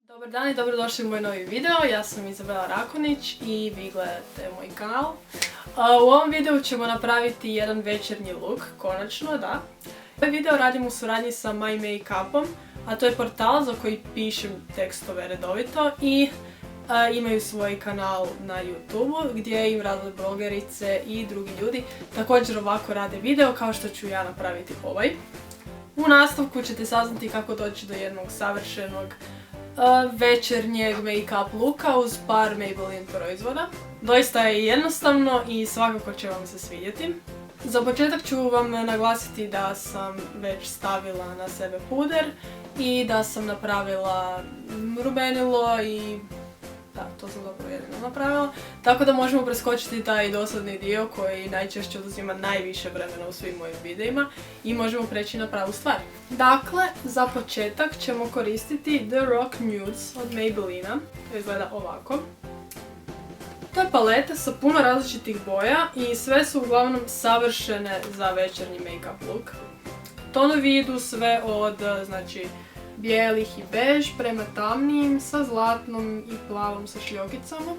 Dobar dan i dobrodošli u moj novi video, ja sam Izabela Rakonić i vi gledate moj kanal. U ovom videu ćemo napraviti jedan večernji look, konačno, da. Ovaj video radim u suradnji sa My Make-upom, a to je portal za koji pišem tekstove redovito i imaju svoj kanal na YouTube gdje im razne blogerice i drugi ljudi također ovako rade video kao što ću ja napraviti ovaj. U nastavku ćete saznati kako doći do jednog savršenog večernjeg make-up looka uz par Maybelline proizvoda. Doista je jednostavno i svakako će vam se svidjeti. Za početak ću vam naglasiti da sam već stavila na sebe puder i da sam napravila rubenilo i da, to sam zapravo jedino napravila. Tako da možemo preskočiti taj dosadni dio koji najčešće oduzima najviše vremena u svim mojim videima i možemo preći na pravu stvar. Dakle, za početak ćemo koristiti The Rock Nudes od Maybellina. To izgleda ovako. To je paleta sa puno različitih boja i sve su uglavnom savršene za večernji make-up look. Tonovi idu sve od, znači, bijelih i bež prema tamnijim sa zlatnom i plavom sa šljokicama.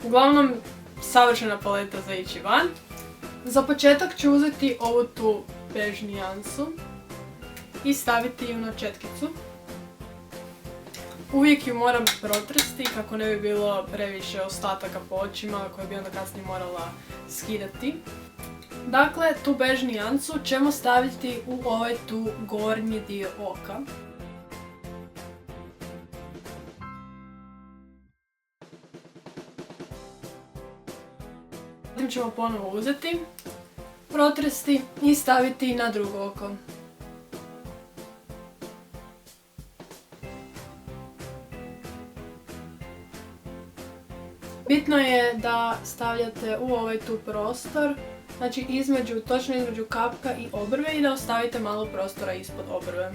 Uglavnom, savršena paleta za ići van. Za početak ću uzeti ovu tu bež nijansu i staviti ju na četkicu. Uvijek ju moram protresti kako ne bi bilo previše ostataka po očima koje bi onda kasnije morala skidati. Dakle, tu bež nijansu ćemo staviti u ovaj tu gornji dio oka. Zatim ćemo ponovo uzeti, protresti i staviti na drugo oko. Bitno je da stavljate u ovaj tu prostor, znači točno između kapka i obrve i da ostavite malo prostora ispod obrve.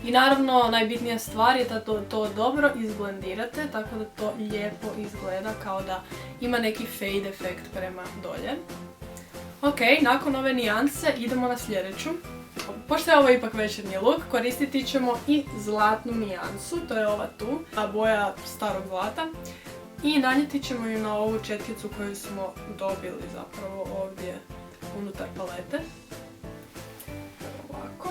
I naravno, najbitnija stvar je da to dobro izblendirate, tako da to lijepo izgleda kao da ima neki fade efekt prema dolje. Ok, nakon ove nijanse idemo na sljedeću. Pošto je ovo ipak večernji look, koristiti ćemo i zlatnu nijansu, to je ova tu, boja starog zlata. I nanijeti ćemo ju na ovu četkicu koju smo dobili zapravo ovdje unutar palete. Ovako.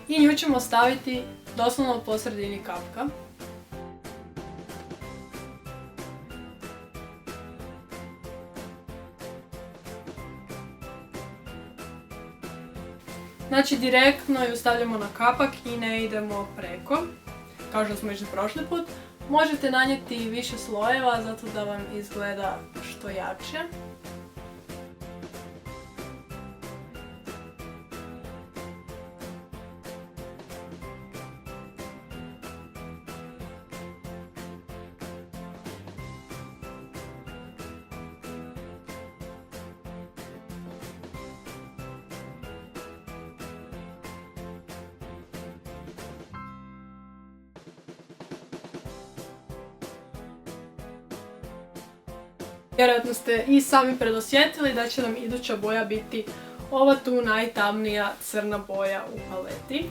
I nju ćemo staviti doslovno po sredini kapka. Znači direktno ju stavljamo na kapak i ne idemo preko, kao što smo išli prošli put. Možete nanijeti više slojeva zato da vam izgleda što jače. Vjerojatno ste i sami predosjetili da će nam iduća boja biti ova tu najtamnija crna boja u paleti.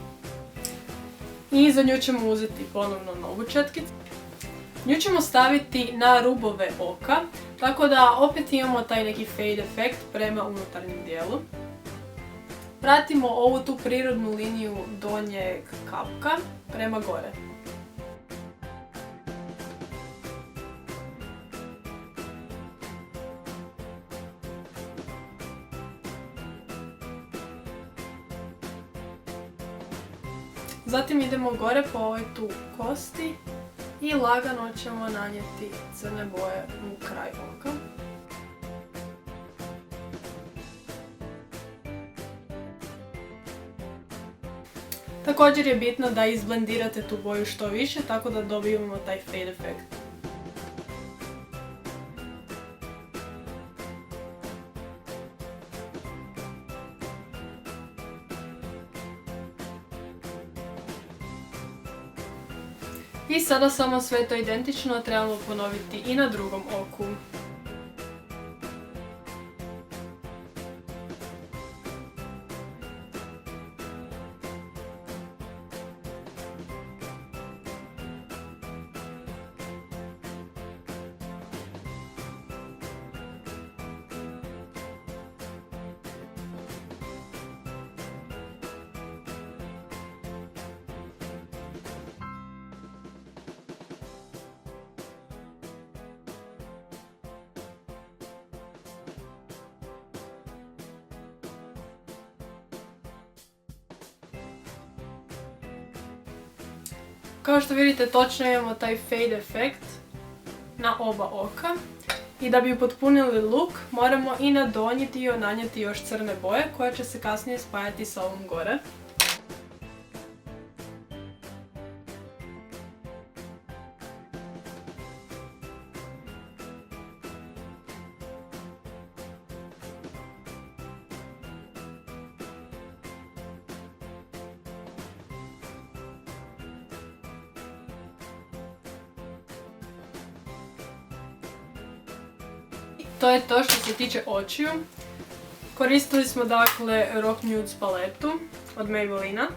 I za nju ćemo uzeti ponovno novu četkicu. Nju ćemo staviti na rubove oka, tako da opet imamo taj neki fade efekt prema unutarnjem dijelu. Pratimo ovu tu prirodnu liniju donjeg kapka prema gore. Zatim idemo gore po ovoj tu kosti i lagano ćemo nanijeti crne boje u kraj oka. Također je bitno da izblendirate tu boju što više tako da dobijemo taj fade efekt. I sada samo sve to identično trebamo ponoviti i na drugom oku. Kao što vidite, točno imamo taj fade efekt na oba oka. I da bi upotpunili look, moramo i na donji dio nanijeti još crne boje koje će se kasnije spajati sa ovom gore. To je to što se tiče očiju. Koristili smo dakle Rock Nudes paletu od Maybellina.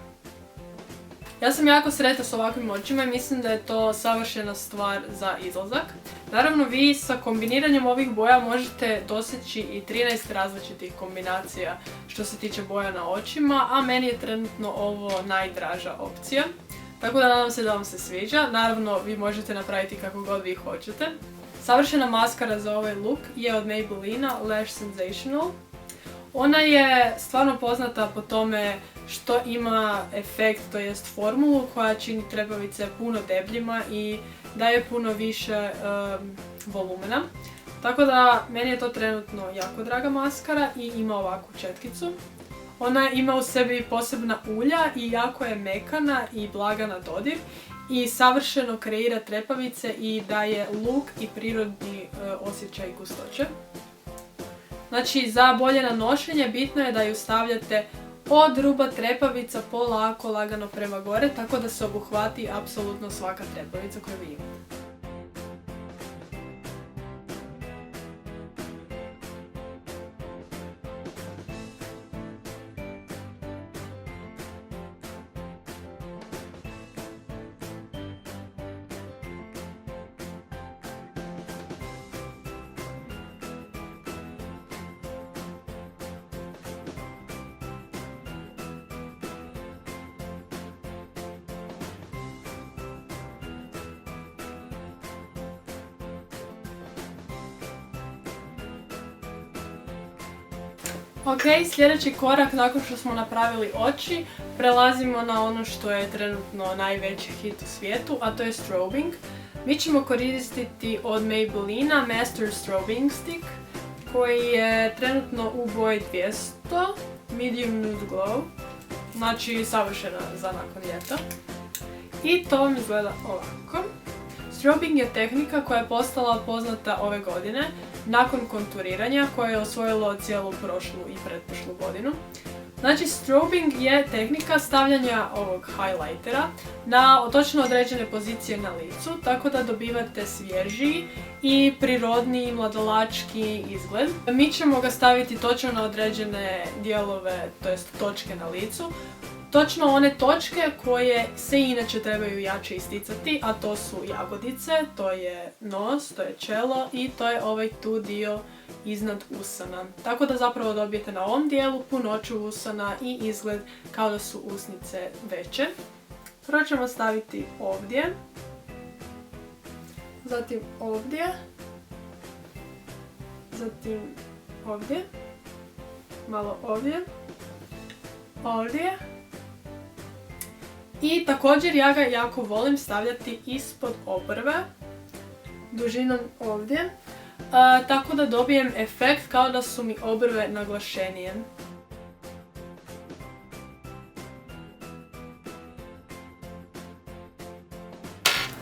Ja sam jako sretna s ovakvim očima i mislim da je to savršena stvar za izlazak. Naravno, vi sa kombiniranjem ovih boja možete doseći i 13 različitih kombinacija što se tiče boja na očima, a meni je trenutno ovo najdraža opcija. Tako da nadam se da vam se sviđa. Naravno, vi možete napraviti kako god vi hoćete. Savršena maskara za ovaj look je od Maybellina Lash Sensational. Ona je stvarno poznata po tome što ima efekt, to jest formulu koja čini trepavice puno debljima i daje puno više volumena. Tako da meni je to trenutno jako draga maskara i ima ovakvu četkicu. Ona ima u sebi posebna ulja i jako je mekana i blaga na dodir. I savršeno kreira trepavice i daje look i prirodni osjećaj gustoće. Znači, za bolje nanošenje bitno je da ju stavljate od ruba trepavica polako, lagano prema gore, tako da se obuhvati apsolutno svaka trepavica koju vi imate. Ok, sljedeći korak nakon što smo napravili oči, prelazimo na ono što je trenutno najveći hit u svijetu, a to je strobing. Mi ćemo koristiti od Maybellina Master Strobing Stick, koji je trenutno u boji 200, Medium Nude Glow, znači savršena za nakon ljeta. I to vam izgleda ovako. Strobing je tehnika koja je postala poznata ove godine nakon konturiranja koje je osvojilo cijelu prošlu i pretprošlu godinu. Znači, strobing je tehnika stavljanja ovog highlightera na točno određene pozicije na licu, tako da dobivate svježiji i prirodniji mladalački izgled. Mi ćemo ga staviti točno na određene dijelove, to jest točke na licu. Točno one točke koje se inače trebaju jače isticati, a to su jagodice, to je nos, to je čelo i to je ovaj tu dio iznad usana. Tako da zapravo dobijete na ovom dijelu punoću usana i izgled kao da su usnice veće. Prvo ćemo staviti ovdje, zatim ovdje, zatim ovdje, malo ovdje, ovdje. I također ja ga jako volim stavljati ispod obrve, dužinom ovdje, tako da dobijem efekt kao da su mi obrve naglašenije.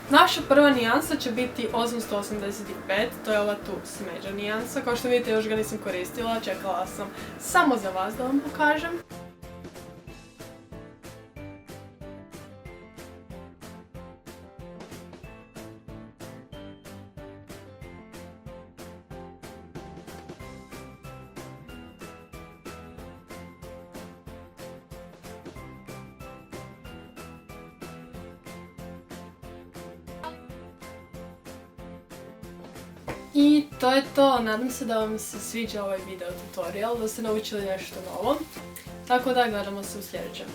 Naša prva nijansa će biti 885, to je ova tu smeđa nijansa. Kao što vidite, još ga nisam koristila, čekala sam samo za vas da vam pokažem. I to je to, nadam se da vam se sviđa ovaj video tutorial, da ste naučili nešto novo. Tako da gledamo se u sljedećem.